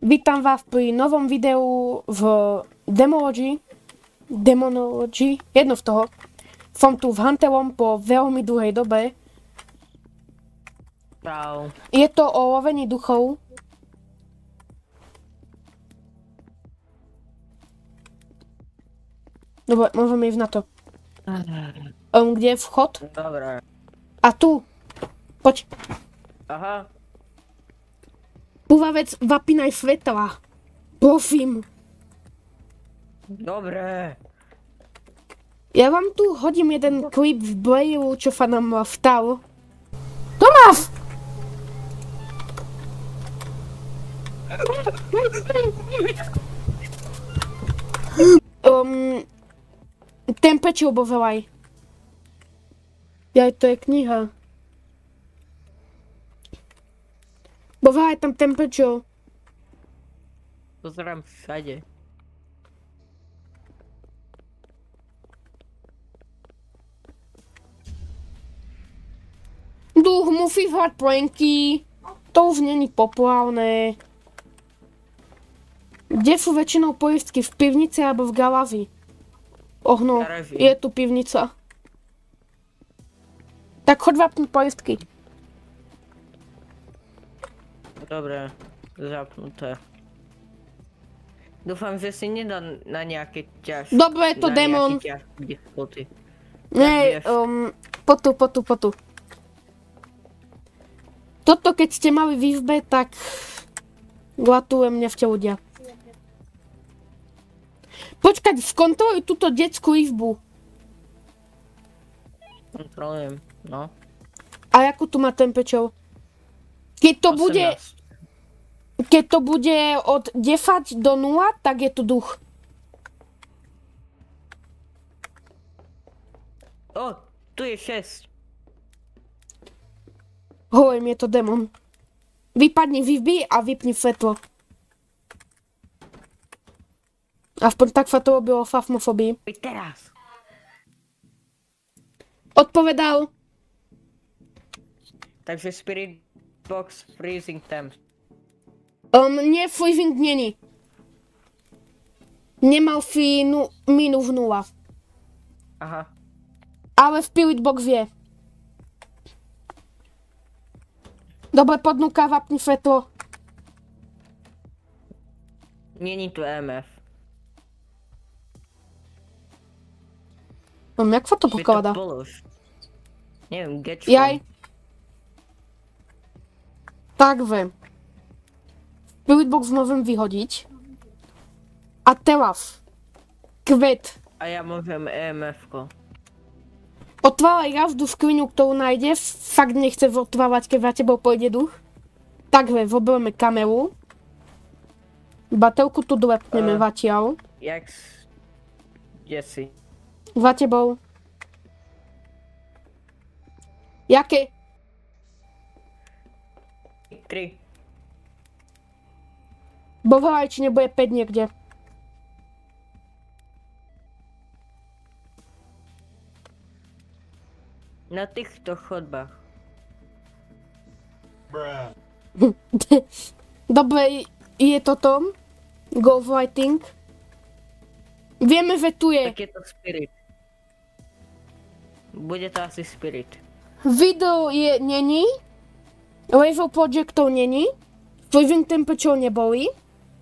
Vítam vás pri novom videu v Demonology, jedno z toho. Som tu v Hunterom po veľmi dlhej dobe. Čau. Je to o lovení duchov. Dobre, môžeme ísť na to. Kde je vchod? Dobre. A tu. Poď. Aha. Púvavec, vapínaj svetla. Prosím. Dobre. Ja vám tu hodím jeden klip v Braille, čo sa nám vstal. Tomáš! Ten pečil bovelaj. Jaj, to je kniha. Bovelaj tam ten pečil. Pozerám všade. Duch musí hrať plenky. To už není populárne. Kde sú väčšinou poistky? V pivnici alebo v garáži? No, je tu pivnica. Tak choď vapnúť poistky. Dobre, zapnuté. Dúfam, že si nedá na nejaké ťažké. Dobre, je to démon. Nie, potu. Toto keď ste mali v izbe, tak gratulujem, mňa v ľudia. Počkať, skontroluj túto detskú izbu. Kontrolujem, no. A ako tu má ten pečov? Keď to bude od 10 do 0, tak je tu duch. O, tu je 6. Hovorím, je to démon. Vypadni z izby a vypni svetlo. Aspoň tak sa to robilo v Phasmophobii. Teraz. Odpovedal. Takže Spirit Box Freezing Temp. Nie, freezing není. Nemal si minus 0. Aha. Ale Spirit Box je. Dobre, podnúka, vapni svetlo. Není tu EMF. Jak sa to pokladá? Neviem, get phone. Jaj. Takže. Spirit Box môžem vyhodiť. A teraz. Kvet. A ja môžem EMF-ko. Otváraj každú skriňu, ktorú nájde. Fakt nechce otvárať, keď za tebou pôjde duch. Takže zobereme kameru. Baterku tu dolepneme zatiaľ. Kde si? Za tebou. Jaké? 3. Bovelaj, či nebude 5 niekde. Na týchto chodbách. Dobre, je to tom. Ghostwriting. Vieme, že tu je. Tak je to Spirit. Bude to asi Spirit. Video není. Laser projector není. Freezing temperature neboli.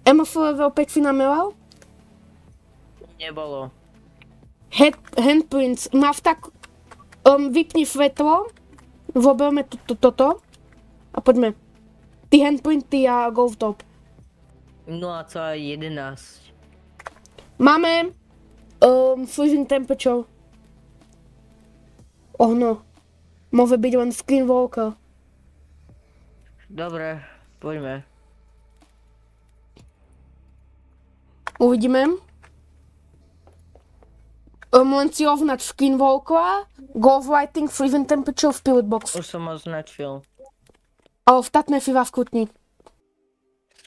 MF level 5 si nameral. Nebolo. Handprints. Máš tak... vypni svetlo. Zoberme toto. A poďme. Ty handprinty a go v top. 0,11. Máme... freezing temperature. No. Môže byť len Skinwalker. Dobre, poďme. Uvidíme. Len si označ Skinwalkera, Ghostwriting, freezing temperature, Spirit Box. Už som označil. A ostatné si vás kutni.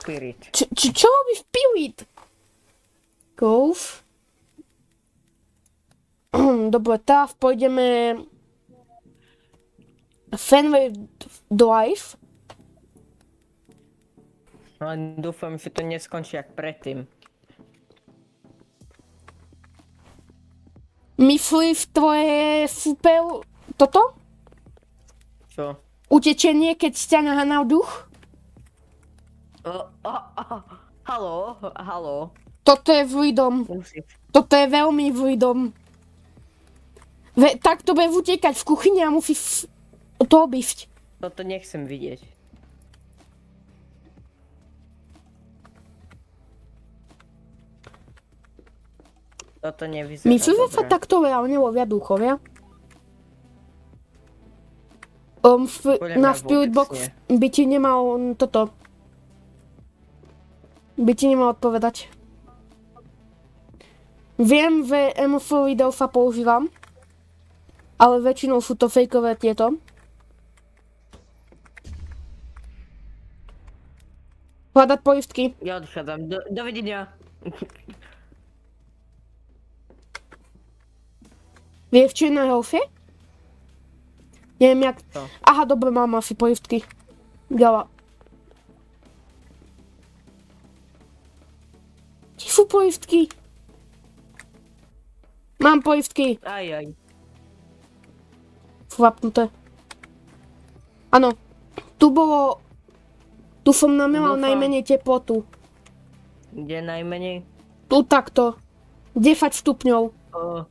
Spirit. Čo robí Spirit? Ghost. Dobre, teraz pôjdeme... Fenway Drive. Len dúfam, že to neskončí jak predtým. Myslíš tvoje super... toto? Čo? Utečenie, keď ťa nahnal duch? Haló. Toto je vlídom. Musíš. Toto je veľmi vlídom. Tak to bude utekať v kuchyni a musíš to obísť. Toto nechcem vidieť. Toto nevyzerá Myslíš, že sa dobre. takto reálne lovia duchovia? Podľa Na mňa Spirit vôbec Box by ti nemal toto. By ti nemal odpovedať. Viem, že MF video sa používam, ale väčšinou sú to fejkové tieto. Hľadať poistky. Ja odchádzam. Dovidenia. Vieš, čo je najhoršie? Neviem, jak... Co? Aha, dobre, mám asi poistky. Gala. Kde sú poistky? Mám poistky. Aj. Chlapnuté. Áno. Tu bolo... Tu som namelal Dúfam. najmenej teplotu. Kde najmenej? Tu takto. 10 stupňov. O,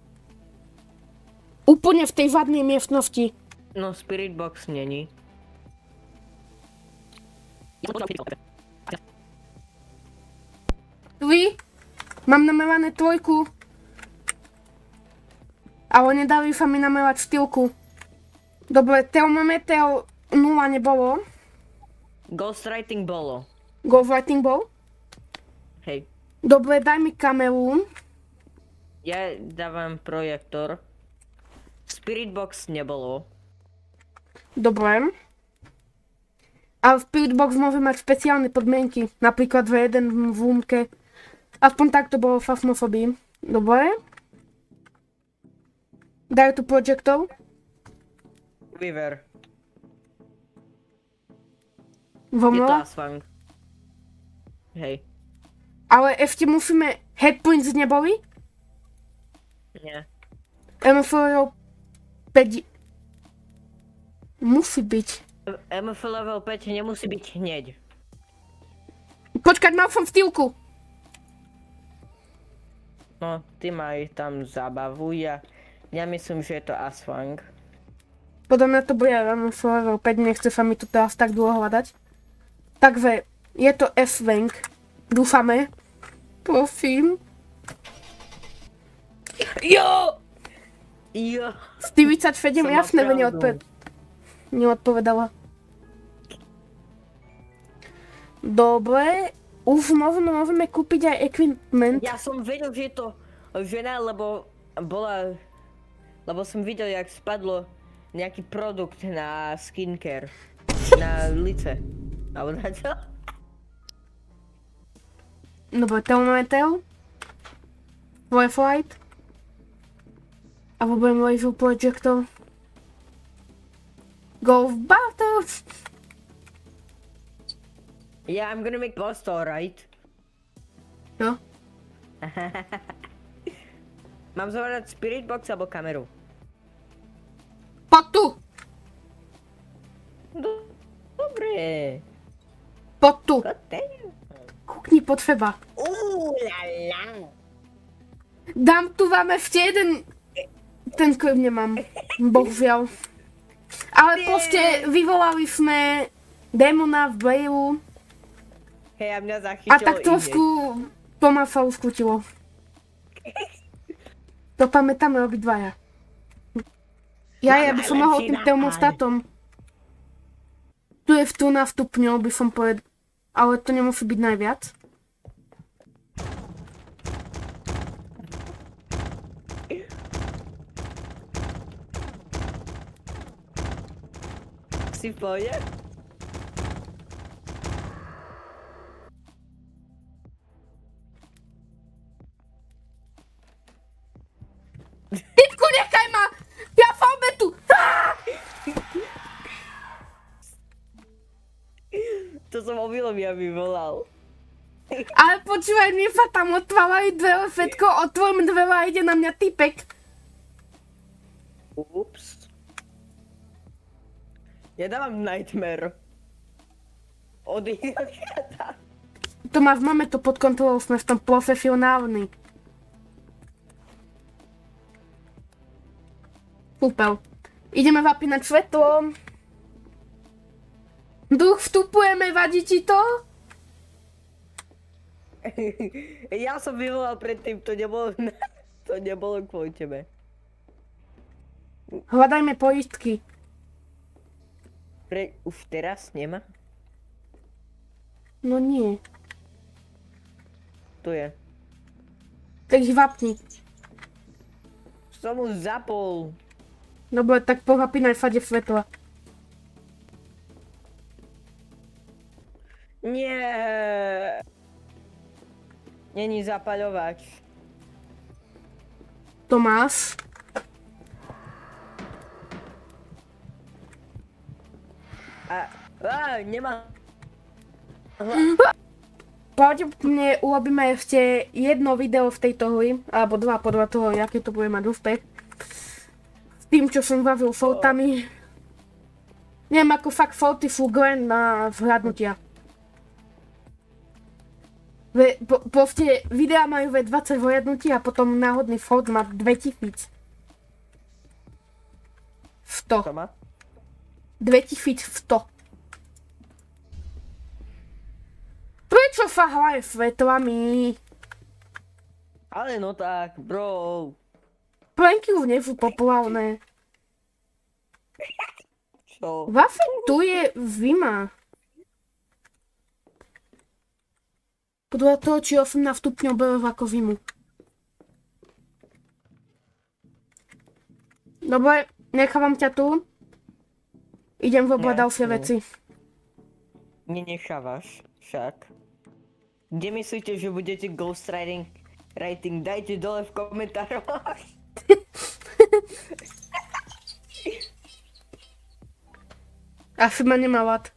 Úplne v tej vadnej miestnosti. no Spirit Box není. Tu? Mám namelané trojku. Ale nedali sa mi namelať štýlku. Dobre, termometer 0 nebolo. Ghostwriting bolo. Ghostwriting bol. Hej. Dobre, daj mi kameru. Ja dávam projektor. Spirit Box nebolo. Dobre. Ale Spirit Box môže mať špeciálne podmienky. Napríklad v jeden v úmke. Aspoň takto bolo v Phasmophobie. Dobre. Daj tu projektor. Weaver. Je to Vomla. Aswang. Hej. Ale ešte musíme... Headpoints neboli? Nie. MFL 5... Musí byť. MF level 5 nemusí byť hneď. Počkať, mal som vtýlku. No, ty maj tam zábavu. Ja myslím, že je to Aswang. Podľa mňa to bude MFL level 5, nechce sa mi to teraz tak dlho hľadať. Takže, je to S-Wang. Dúfame. Prosím. Jo! Jo. 47, Som jasné, mal že pravdu. neodpovedala. Dobre, už môžeme kúpiť aj equipment. Ja som vedel, že je to žena, lebo som videl, jak spadlo nejaký produkt na skincare. Na lice. Alebo na čo? Dobre, termometer. Wi-Fi. A budem laser projector. Go v battle! Yeah, I'm gonna make post, alright? Jo? Mám zavolať Spirit Box alebo kameru? Poď tu! Dobre. Poď tu! Damn. Kúkni pod seba. La la. Dám tu vám ešte jeden... Ten krv nemám. Bohužiaľ. Ale proste vyvolali sme démona v Blairu. Hej, a mňa zachytilo A tak trošku pomal sa uskutilo. To pamätáme obidvaja. Ja by som mohol tým termostatom. Tu je tu na stupňov, by som povedal. Ale to nemusí byť najviac. Si v pohode? Typku, nechaj ma! Ja v obetu! To som obil svetlo mi vyvolal. Ale počúvaj, mne sa tam otvárajú dvere, Fetko, otvorím dvere a ide na mňa typek. Ups. Ja dávam nightmare. Odíď. Tomáš, máme to pod kontrolou, sme v tom profesionálni. Super. Ideme zapínať svetlo. Duch, vstupujeme, vadí ti to? Ja som vyvolal predtým, to nebolo kvôli tebe. Hľadajme poistky. Už teraz nemá? No nie. Tu je. Tak ich vapni. Som už zapol. Dobre, tak pozapínaj fade svetla. Nie. Není zapaľovač. Tomás. Nemá. Pravdepodobne urobíme ešte jedno video v tejto hry, alebo dva podľa toho, aký to bude mať úspech. S tým, čo som bavil fotami. Neviem, ako fakt foty sú grand na zhľadnutia. Proste videá majú 20 zhľadnutí a potom náhodný fot má 2000. 100. To má? 2100. Prečo sa hraje svetlami? Ale no tak, bro. Pranky už nie sú populárne. Čo? Vafe tu je zima. Podľa toho, či 18 stupňov berú ako zimu. Dobre, nechávam ťa tu. Idem vobrať ďalšie veci. Nenechávaš však. Kde myslíte, že budete ghostwriting? Dajte dole v komentároch. Asi ma nemá rád.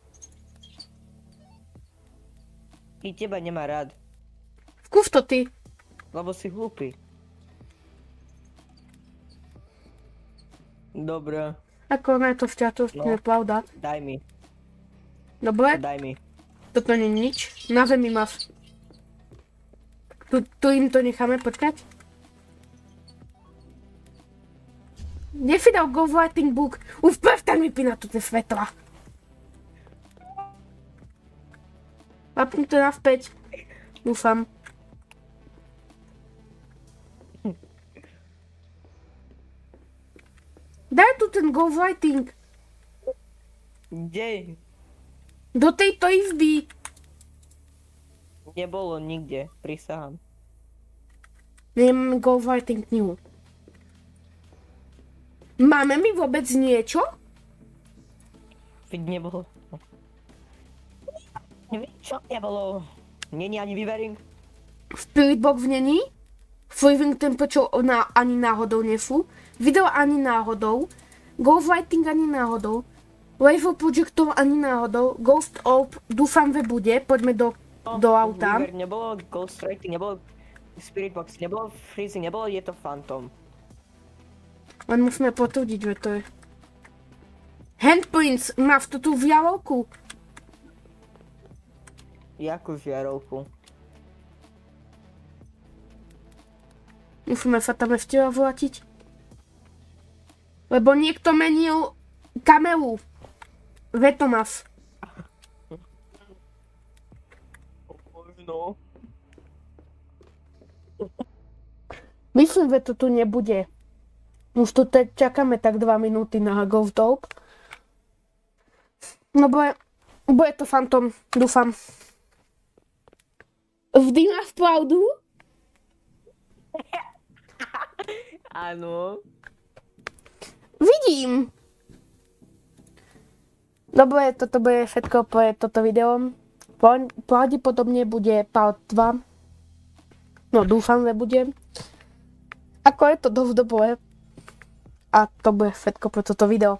I teba nemá rád, Skús to ty. lebo si hlúpy. Dobre, Ako ne, to No. šťastne je pravda. daj mi, Dobre, daj mi. toto nie je nič. Na zemi máš. Tu im to necháme počkať. Kde si dal ghostwriting book? Už prestaň vypínať tu tie svetla. Zapni to naspäť. Dúfam. Daj tu ten ghostwriting. Kde? Do tejto izby. Nebolo nikde, prisahám. Nemáme ghostwriting knihu. Máme mi vôbec niečo? Veď nebolo. Neviem čo nebolo. Není ani vyvering. Spiritbox není? Freezing temperature ani náhodou nesú. Video ani náhodou. Ghostwriting ani náhodou. Laser projector ani náhodou. Ghost orb dúfam, že bude. Poďme do auta. Vyver nebolo, ghostwriting nebolo, spiritbox nebolo, freezing nebolo, je to phantom. Len musíme potvrdiť, že to je. Handprints, máš to tu v jalovku. Jakú žiarovku? Musíme sa tam ešte vrátiť. Lebo niekto menil kameru. Vetomas. Možno. Myslím, že to tu nebude. Už tu čakáme tak 2 minúty na Ghost Orb. No bude to Phantom, dúfam. Vždy máš pravdu? Áno. Vidím. Dobre, toto bude všetko pre toto video. Pravdepodobne bude part 2. No, dúfam, že bude. Ako je to dosť dobré. A to bude všetko pre toto video.